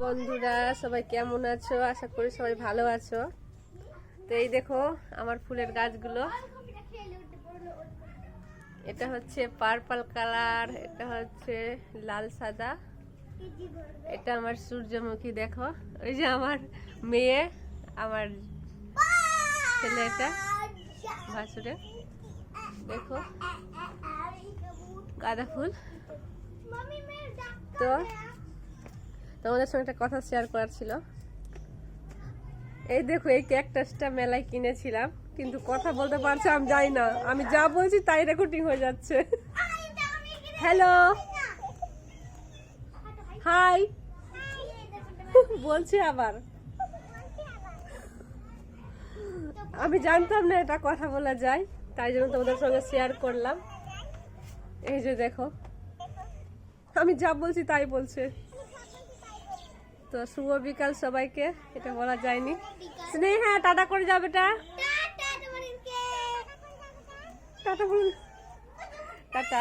বন্ধুরা সবাই কেমন আছো? আশা করি সবাই ভালো আছো। তো এই দেখো আমার ফুলের গাছগুলো, এটা হচ্ছে পার্পল কালার, এটা হচ্ছে লাল সাদা, এটা আমার সূর্যমুখী। দেখো ওই যে আমার মেয়ে, আমার ছেলে, এটা ভাসুরে। দেখো গাঁদা ফুল। তো তোমাদের সঙ্গে একটা কথা শেয়ার করার ছিল। এই দেখো এই ক্যাকটাসটা মেলায় কিনেছিলাম, কিন্তু কথা বলতে পারছে আমি জানি না, আমি যা বলছি তাই রেকর্ডিং হয়ে যাচ্ছে। হ্যালো, হাই বলছি আবার। আমি জানতাম না এটা কথা বলা যায়, তাই জন্য তোমাদের সঙ্গে শেয়ার করলাম। এই যে দেখো আমি যা বলছি তাই বলছে। তো শুভ বিকাল সবাইকে, এটা বলা যায়নি। স্নেহা টাটা করে যাবে, টাটা বলুন, টাটা।